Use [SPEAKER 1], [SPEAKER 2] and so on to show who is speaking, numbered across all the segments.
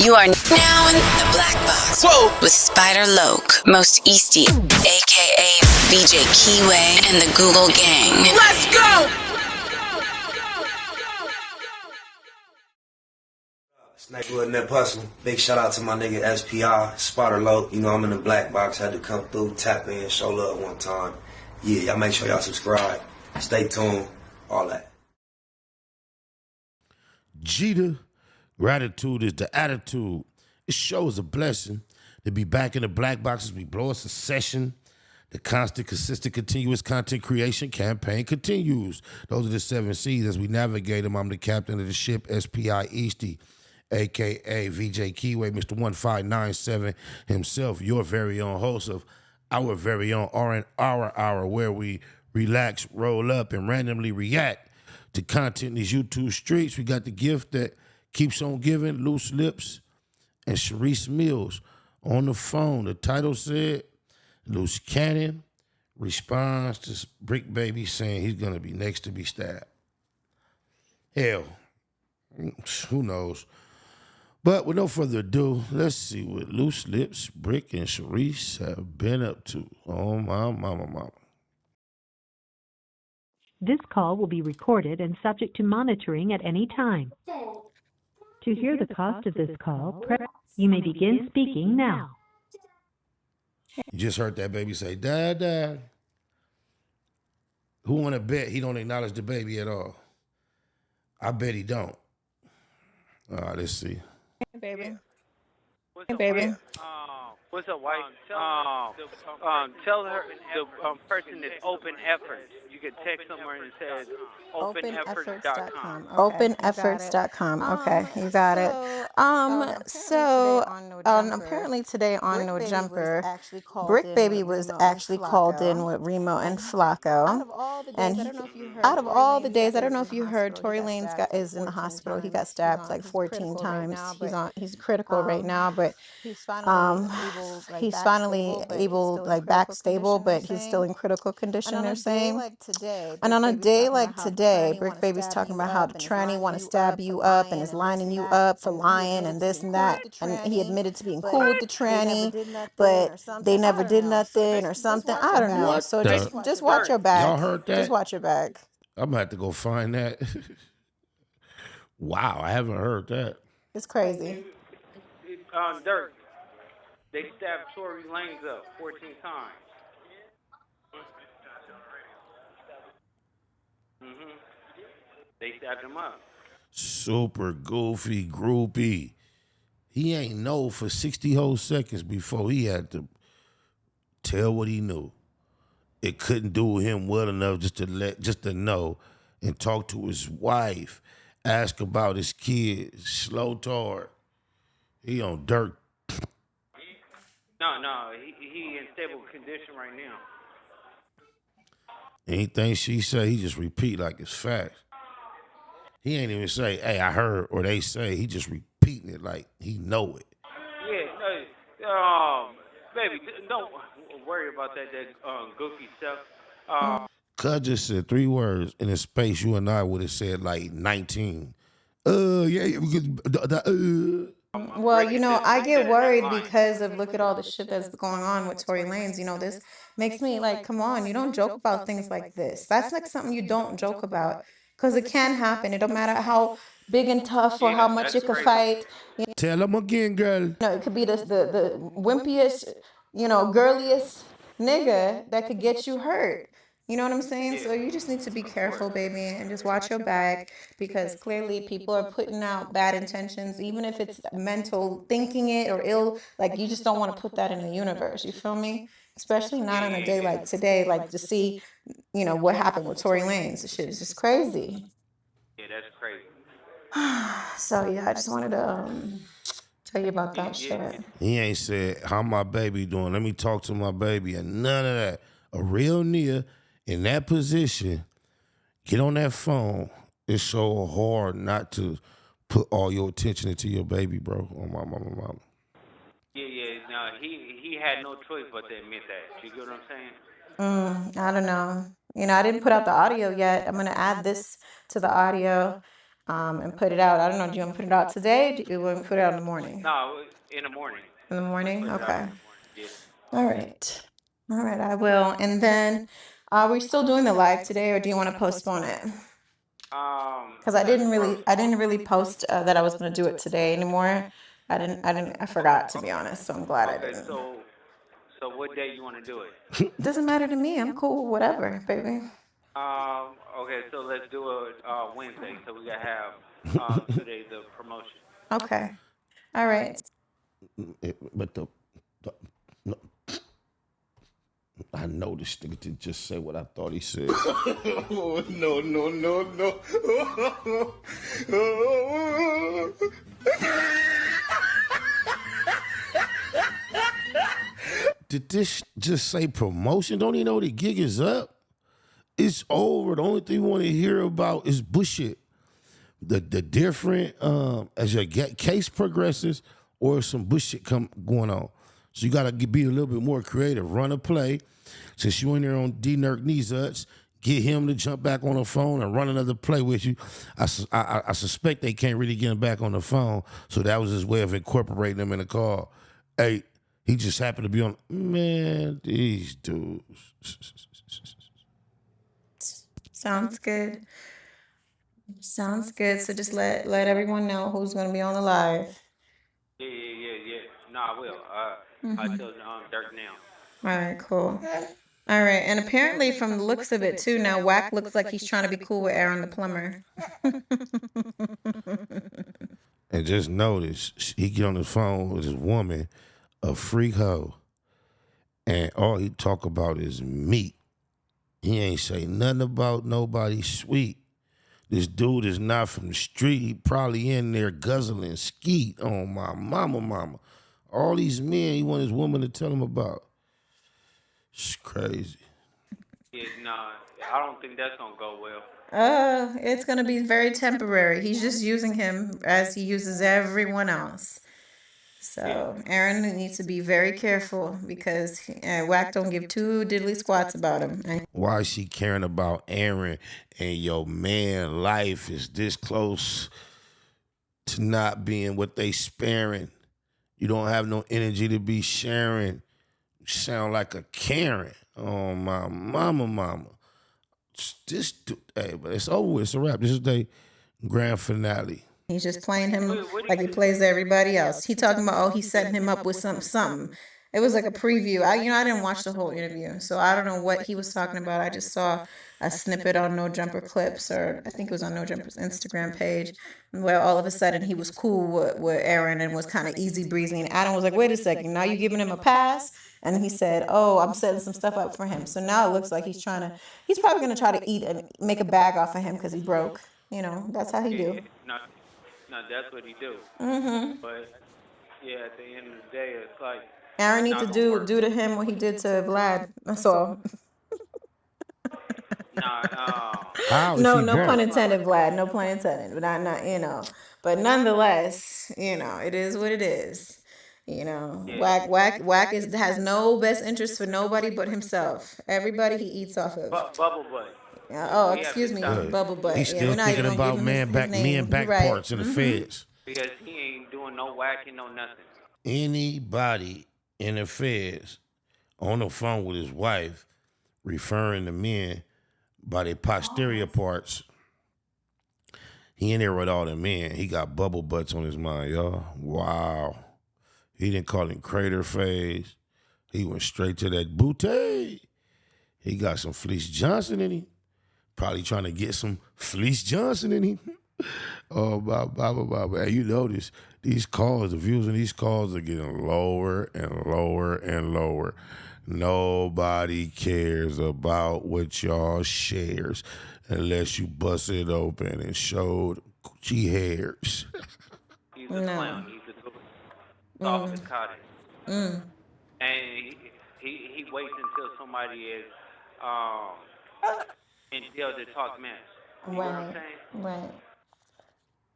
[SPEAKER 1] You are now in the black box. Whoa. With Spider Loke, Most Easty, aka VJ Keyway, and the Google Gang. Let's go!
[SPEAKER 2] Snake with that hustle. Big shout out to my nigga SPI, Spider Loke. You know I'm in the black box. Had to come through, tap in, show love one time. Yeah, y'all make sure y'all subscribe. Stay tuned. All that.
[SPEAKER 3] Jeter, gratitude is the attitude. It shows a blessing to be back in the black box as we blow us a session. The constant, consistent, continuous content creation campaign continues. Those are the 7 C's as we navigate them. I'm the captain of the ship, SPI Easty, a.k.a. VJ Keyway, Mr. 1597 himself, your very own host of our very own R&R Hour, where we relax, roll up, and randomly react to content in these YouTube streets. We got the gift that keeps on giving, Luce Lips and Sharice Mills on the phone. The title said, Luce Cannon responds to Bricc Baby saying he's going to be next to be stabbed. Hell, who knows? But with no further ado, let's see what Luce Lips, Bricc, and Sharice have been up to. Oh, my mama.
[SPEAKER 4] This call will be recorded and subject to monitoring at any time. To hear the cost of this call, you may begin speaking now.
[SPEAKER 3] You just heard that baby say, Dad. Who want to bet he don't acknowledge the baby at all? I bet he don't. Let's see.
[SPEAKER 5] Hey, baby.
[SPEAKER 6] Hey, baby. What's up, wife? Tell her the person is Open Efforts. You could text somewhere and it says openefforts.com.
[SPEAKER 5] Openefforts.com. Okay, you got it. Apparently today on No Jumper, Bricc Baby was actually called in with Remo and Flacco. And out of all the days, I don't know if you heard, Tory Lanez is in the hospital. He got stabbed like 14 times. He's critical right now, but he's finally able, like, back stable, but he's still in critical condition, they're saying. And on a day like today, Bricc Baby's talking about how the tranny want to stab you up and is lining you up for lying and this and that. And he admitted to being cool with the tranny, but they never did nothing or something. I don't know. So just watch your back.
[SPEAKER 3] Y'all heard that?
[SPEAKER 5] Just watch your back.
[SPEAKER 3] I'm going to have to go find that. Wow, I haven't heard that.
[SPEAKER 5] It's crazy.
[SPEAKER 6] Dirk, they stabbed Tory Lanez up 14 times. They stabbed him up.
[SPEAKER 3] Super goofy groupie. He ain't know for 60 whole seconds before he had to tell what he knew. It couldn't do him well enough just to know and talk to his wife, ask about his kids, slow tard. He on dirt.
[SPEAKER 6] No, he in stable condition right now.
[SPEAKER 3] Anything she say, he just repeat like it's facts. He ain't even say, hey, I heard, or they say. He just repeating it like he know it.
[SPEAKER 6] Yeah, baby, don't worry about that goofy stuff.
[SPEAKER 3] Cuz just said 3 words in a space you and I would have said like 19. Well,
[SPEAKER 5] you know, I get worried because of, look at all the shit that's going on with Tory Lanez. You know, this makes me like, come on, you don't joke about things like this. That's like something you don't joke about, because it can happen. It don't matter how big and tough or how much you could fight.
[SPEAKER 3] Tell them again, girl.
[SPEAKER 5] You know, it could be the wimpiest, girliest nigga that could get you hurt. You know what I'm saying? So you just need to be careful, baby, and just watch your back, because clearly people are putting out bad intentions, even if it's mental thinking it or ill. Like, you just don't want to put that in the universe. You feel me? Especially not on a day like today, like to see, what happened with Tory Lanez. This shit is just crazy.
[SPEAKER 6] Yeah, that's crazy.
[SPEAKER 5] So yeah, I just wanted to tell you about that shit.
[SPEAKER 3] He ain't said, how my baby doing? Let me talk to my baby, and none of that. A real nigga in that position, get on that phone. It's so hard not to put all your attention into your baby, bro. Oh, my mama.
[SPEAKER 6] Yeah. No, he had no choice but to admit that. You get what I'm saying?
[SPEAKER 5] I don't know. I didn't put out the audio yet. I'm going to add this to the audio. and put it out. I don't know. Do you want to put it out today? Or do you want to put it out in the morning?
[SPEAKER 6] No, in the morning.
[SPEAKER 5] In the morning?
[SPEAKER 6] Put it out
[SPEAKER 5] Okay.
[SPEAKER 6] in the morning. Yeah.
[SPEAKER 5] All right. All right, I will. And then, are we still doing the live today, or do you want to postpone it? Because I didn't really post that I was going to do it today anymore. I forgot, to be honest. So I'm glad I
[SPEAKER 6] Okay,
[SPEAKER 5] didn't.
[SPEAKER 6] so what day you want to do it?
[SPEAKER 5] Doesn't matter to me. I'm cool. Whatever, baby.
[SPEAKER 6] Okay, so let's do it Wednesday, so we gotta have 2 days of promotion.
[SPEAKER 5] Okay. All right.
[SPEAKER 3] But no, I know this nigga didn't just say what I thought he said. Oh, no. Did this just say promotion? Don't you know the gig is up? It's over. The only thing we want to hear about is bullshit. The different as your case progresses, or some bullshit going on. So you gotta be a little bit more creative. Run a play. Since you in there on D-Nerk Kneezuts, get him to jump back on the phone and run another play with you. I suspect they can't really get him back on the phone, so that was his way of incorporating him in the call. Hey, he just happened to be on. Man, these dudes.
[SPEAKER 5] Sounds good. Sounds good. So just let everyone know who's going to be on the live.
[SPEAKER 6] Yeah. No, I will. I tell Dirk now.
[SPEAKER 5] All right, cool. All right, and apparently from the looks of it too, now Wack looks like he's trying to be cool with Aaron the plumber.
[SPEAKER 3] And just notice, he get on the phone with his woman, a freak hoe, and all he talk about is meat. He ain't say nothing about nobody sweet. This dude is not from the street. He probably in there guzzling skeet on my mama. All these men he want his woman to tell him about. It's crazy.
[SPEAKER 6] Yeah, no, I don't think that's gonna go well.
[SPEAKER 5] It's gonna be very temporary. He's just using him as he uses everyone else. So Aaron needs to be very careful because Wack don't give two diddly squats about him.
[SPEAKER 3] Why is she caring about Aaron and your man life is this close to not being what they sparing? You don't have no energy to be sharing. You sound like a Karen. Oh, my mama. This, hey, but it's over with. It's a wrap. This is the grand finale.
[SPEAKER 5] He's just playing him like he plays everybody else. He talking about, oh, he's setting him up with something. It was like a preview. I didn't watch the whole interview, so I don't know what he was talking about. I just saw a snippet on No Jumper Clips, or I think it was on No Jumper's Instagram page, where all of a sudden he was cool with Aaron and was kind of easy breezy. And Adam was like, wait a second, now you giving him a pass? And he said, oh, I'm setting some stuff up for him. So now it looks like he's probably going to try to eat and make a bag off of him because he broke. That's how he do.
[SPEAKER 6] No, that's what he do. But yeah, at the end of the day, it's like
[SPEAKER 5] Aaron needs to do to him what he did to Vlad. That's all. No pun intended, Vlad. No pun intended. But not. But nonetheless, it is what it is. Wack has no best interest for nobody but himself. Everybody he eats off of.
[SPEAKER 6] Bubble butt.
[SPEAKER 5] Oh, excuse me, Bubble Butt.
[SPEAKER 3] He's still thinking about men back parts in the feds.
[SPEAKER 6] Because he ain't doing no whacking, no nothing.
[SPEAKER 3] Anybody in the feds on the phone with his wife referring to men by their posterior parts, he in there with all the men. He got bubble butts on his mind, y'all. Wow. He didn't call him crater phase. He went straight to that booty. He got some Fleece Johnson in him. Probably trying to get some Fleece Johnson in him. Oh, blah. You notice these calls, the views in these calls are getting lower and lower and lower. Nobody cares about what y'all shares unless you bust it open and showed Gucci hairs.
[SPEAKER 6] He's a clown. He's a soft and cotton. And he waits until somebody is in jail to talk mess. You know what I'm saying?
[SPEAKER 5] Right.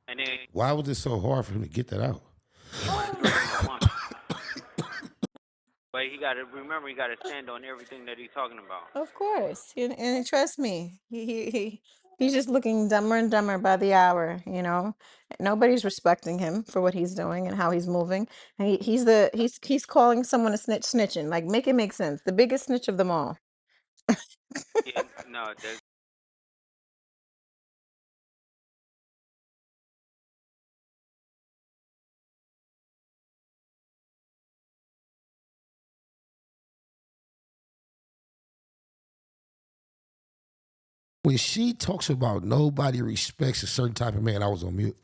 [SPEAKER 6] And then
[SPEAKER 3] why was it so hard for him to get that out?
[SPEAKER 6] But he got to stand on everything that he's talking about.
[SPEAKER 5] Of course, and trust me, he He's just looking dumber and dumber by the hour, you know. Nobody's respecting him for what he's doing and how he's moving. And he's calling someone a snitching. Like, make it make sense. The biggest snitch of them all.
[SPEAKER 6] Yeah, no, that's
[SPEAKER 3] When she talks about nobody respects a certain type of man, I was on mute.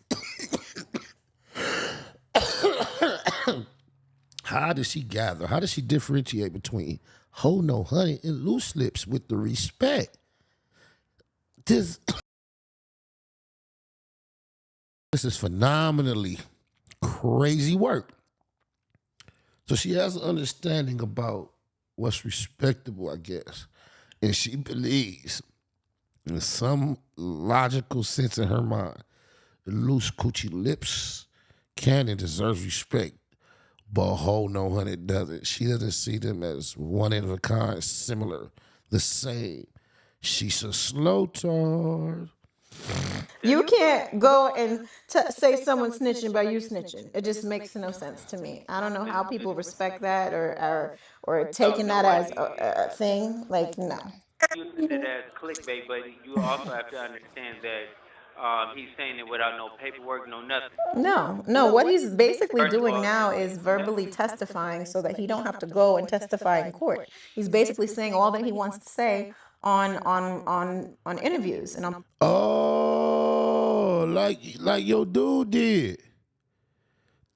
[SPEAKER 3] How does she gather? How does she differentiate between Ho No Honey and Loose Lips with the respect? This is phenomenally crazy work. So she has an understanding about what's respectable, I guess. And she believes, in some logical sense in her mind, the Loose Coochie Lips can and deserves respect, but Ho No Honey doesn't. She doesn't see them as one of a kind, similar, the same. She's a slow tard.
[SPEAKER 5] You can't go and say someone snitching by you snitching. It just makes no sense to me. I don't know how people respect that or taking that as a thing. Like, no.
[SPEAKER 6] using it as clickbait, but you also have to understand that he's saying it without no paperwork, no nothing.
[SPEAKER 5] No. What he's basically
[SPEAKER 6] First of
[SPEAKER 5] doing
[SPEAKER 6] all,
[SPEAKER 5] now is verbally testifying so that he don't have to go and testify in court. He's basically saying all that he wants to say on interviews and on.
[SPEAKER 3] Oh, like your dude did.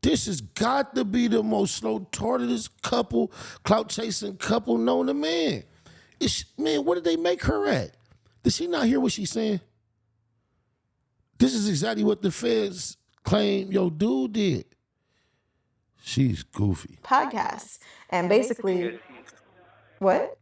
[SPEAKER 3] This has got to be the most slow tardedest couple, clout chasing couple known to man. Man, where did they make her at? Did she not hear what she's saying? This is exactly what the feds claim your dude did. She's goofy.
[SPEAKER 5] Podcasts and basically what?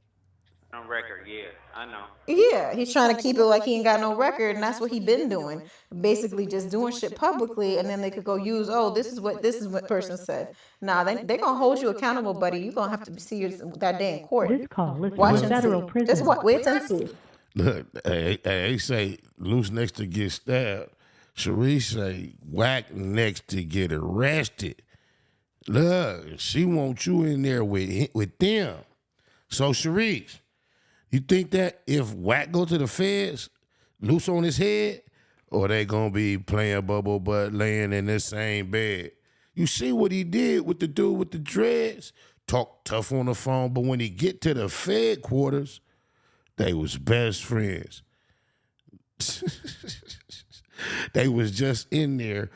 [SPEAKER 6] on record, yeah, I know.
[SPEAKER 5] Yeah, he's trying to keep it like he ain't got no record, and that's what he been doing. Basically, just doing shit publicly, and then they could go use, oh, this is what person said. Nah, they gonna hold you accountable, buddy. You gonna have to see that day in court.
[SPEAKER 4] This call is
[SPEAKER 5] Watch
[SPEAKER 4] from a
[SPEAKER 5] and
[SPEAKER 4] federal
[SPEAKER 5] see.
[SPEAKER 4] prison.
[SPEAKER 5] Just wait and see.
[SPEAKER 3] Look, they say Luce next to get stabbed. Sharice say Wack next to get arrested. Look, she wants you in there with them. So Sharice, you think that if Wack go to the feds, Luce on his head, or they gonna be playing bubble butt laying in the same bed? You see what he did with the dude with the dreads? Talk tough on the phone, but when he get to the Fed quarters, they was best friends. They was just in there,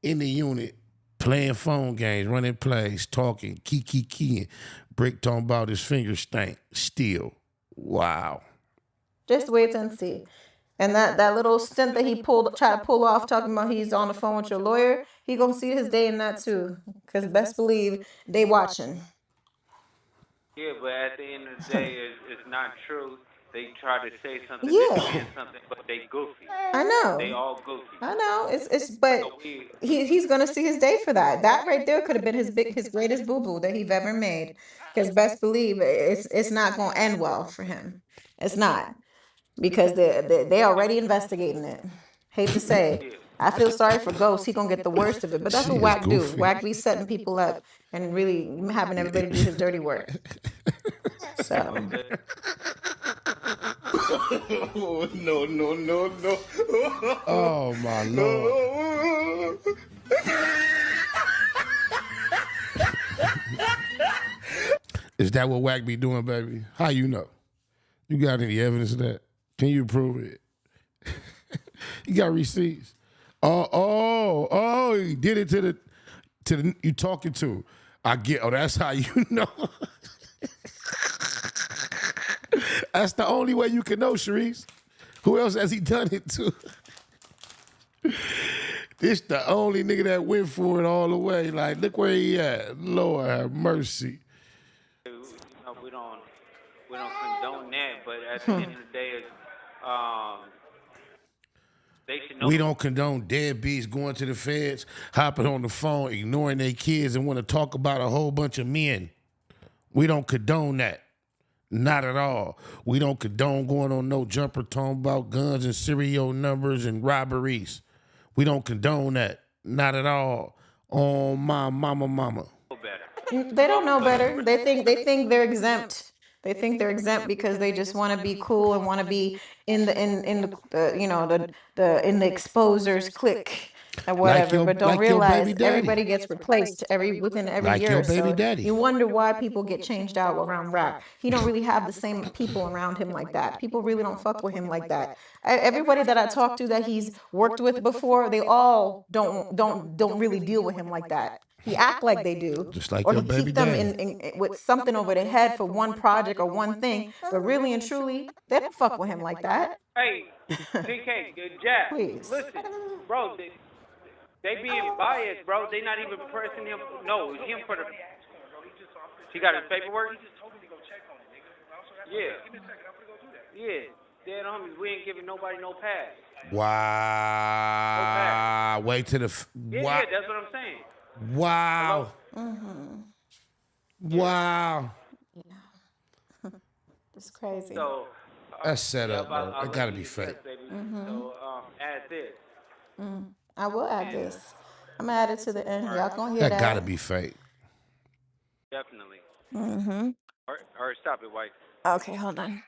[SPEAKER 3] in the unit, playing phone games, running plays, talking, keying. Bricc talking about his fingers stank still. Wow.
[SPEAKER 5] Just wait and see. And that little stint that he tried to pull off, talking about he's on the phone with your lawyer, he gonna see his day in that too. Cause best believe they watching.
[SPEAKER 6] Yeah, but at the end of the day, it's not true. They try to say something,
[SPEAKER 5] Yeah.
[SPEAKER 6] defend something, but they goofy.
[SPEAKER 5] I know.
[SPEAKER 6] They all goofy.
[SPEAKER 5] I know. But he's gonna see his day for that. That right there could have been his greatest boo boo that he's ever made. Because best believe it's not gonna end well for him. It's not because they already investigating it. Hate to say it. I feel sorry for Ghost. He gonna get the worst of it. But that's what Wack do. Wack be setting people up and really having everybody do his dirty work. So.
[SPEAKER 2] No.
[SPEAKER 3] Oh my Lord. Is that what Wack be doing, baby? How you know? You got any evidence of that? Can you prove it? You got receipts. Oh, he did it to the you talking to. I get, that's how you know. That's the only way you can know, Sharice. Who else has he done it to? This the only nigga that went for it all the way. Like, look where he at. Lord have mercy.
[SPEAKER 6] We don't condone that, but at the end of the day, they should know.
[SPEAKER 3] We don't condone deadbeats going to the feds, hopping on the phone, ignoring their kids, and want to talk about a whole bunch of men. We don't condone that. Not at all. We don't condone going on no jumper talking about guns and serial numbers and robberies. We don't condone that. Not at all. On my mama.
[SPEAKER 5] They don't know better. They think they're exempt. They think they're exempt because they just want to be cool and want to be in the you know the in the exposers clique or whatever. But don't realize everybody gets replaced within every year or so. You wonder why people get changed out around Wack. He don't really have the same people around him like that. People really don't fuck with him like that. Everybody that I talked to that he's worked with before, they all don't really deal with him like that. He act like they do,
[SPEAKER 3] just like
[SPEAKER 5] or
[SPEAKER 3] your
[SPEAKER 5] he
[SPEAKER 3] baby
[SPEAKER 5] keep them
[SPEAKER 3] daddy.
[SPEAKER 5] in with something over their head for one project or one thing, but really and truly, they don't fuck with him like that.
[SPEAKER 6] Hey, DK, Jack,
[SPEAKER 5] Please.
[SPEAKER 6] listen, bro, they being biased, bro. They not even pressing him. No, him for the. He got his paperwork. Yeah. Yeah. Dead homies, we ain't giving nobody no pass.
[SPEAKER 3] Wow.
[SPEAKER 6] No pass.
[SPEAKER 3] Wait to the.
[SPEAKER 6] Yeah, that's what I'm saying.
[SPEAKER 3] Wow. Wow.
[SPEAKER 5] Yeah. It's crazy.
[SPEAKER 6] So
[SPEAKER 3] that's set up, bro. It gotta be fake.
[SPEAKER 6] So add this.
[SPEAKER 5] I will add this. I'm gonna add it to the end. Y'all gonna hear that?
[SPEAKER 3] That gotta be fake.
[SPEAKER 6] Definitely. Or stop it, White.
[SPEAKER 5] Okay, hold on.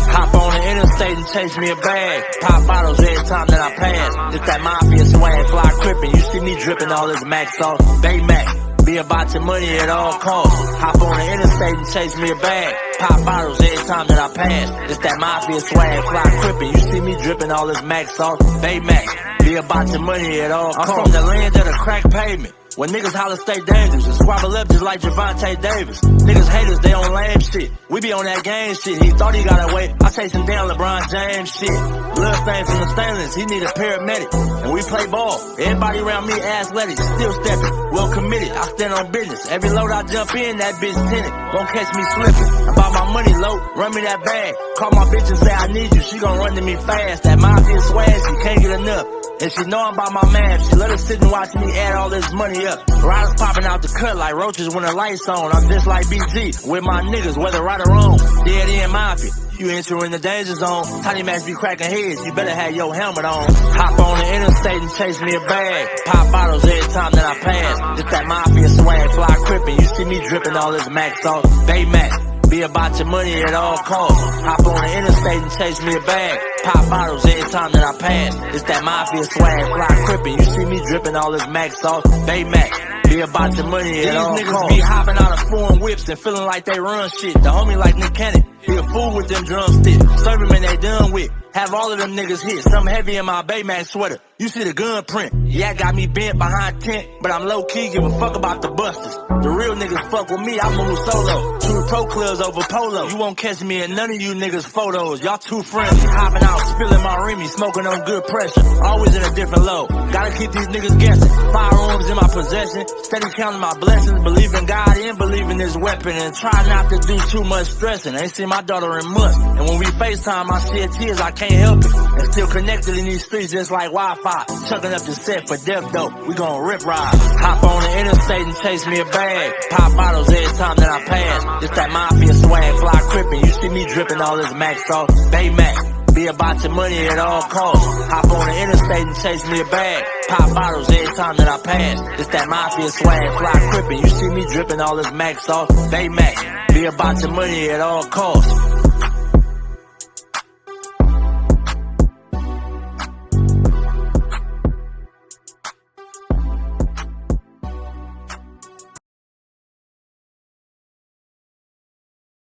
[SPEAKER 7] Hop on the interstate and chase me a bag. Pop bottles every time that I pass. It's that mafia swag, fly crippin'. You see me drippin' all this Mac sauce. Bay Mac, be about your money at all costs. Hop on the interstate and chase me a bag. Pop bottles every time that I pass. It's that mafia swag, fly crippin'. You see me drippin' all this Mac sauce. Bay Mac, be about your money at all costs. I'm from the land of the crack pavement. When niggas holler stay dangerous and squabble up just like Javante Davis. Niggas haters, they on lame shit. We be on that game shit. He thought he got away. I chase him down LeBron James shit. Blood stain from the stainless, he need a paramedic. And we play ball. Everybody around me athletic, still stepping, well committed. I stand on business. Every load I jump in, that bitch tinted. Won't catch me slipping. About my money low, run me that bag. Call my bitch and say I need you. She gon' run to me fast. That mafia swag, she can't get enough. And she know I'm by my man. She let her sit and watch me add all this money up. Riders popping out the cut like roaches when the lights on. I'm just like BG with my niggas, whether right or wrong. Dead end mafia, you entering the danger zone. Tiny Macs be cracking heads, you better have your helmet on. Hop on the interstate and chase me a bag. Pop bottles every time that I pass. It's that mafia swag, fly crippin'. You see me drippin' all this Mac sauce. Bay Mac, be about your money at all costs. Hop on the interstate and chase me a bag. Pop bottles every time that I pass. It's that mafia swag, fly crippin'. You see me drippin' all this Mac sauce. Bay Mac, be about your money at all costs. These niggas be hopping out of foreign whips and feeling like they run shit. The homie like Nick Cannon, he a fool with them drumsticks. Serve him and they done with. Have all of them niggas hit. Something heavy in my Baymax sweater. You see the gun print. Yeah, got me bent behind tent, but I'm low key, give a fuck about the busters. The real niggas fuck with me, I move solo. Two pro clubs over polo. You won't catch me in none of you niggas photos. Y'all too friendly. Hopping out, spilling my Remy, smoking on good pressure. Always in a different load. Gotta keep these niggas guessing. Firearms in my possession. Steady counting my blessings. Believe in God and believe in this weapon. And try not to do too much stressing. Ain't seen my daughter in months. And when we FaceTime, I shed tears, I can't help it. And still connected in these streets just like Wi-Fi. Chucking up the set for death though. We gon' rip ride. Hop on the interstate and chase me a bag. Pop bottles every time that I pass. It's that mafia swag, fly crippin'. You see me drippin' all this Mac sauce. Bay Mac, be about your money at all costs. Hop on the interstate and chase me a bag. Pop bottles every time that I pass. It's that mafia swag, fly crippin'. You see me drippin' all this Mac sauce. Bay Mac, be about your money at all costs.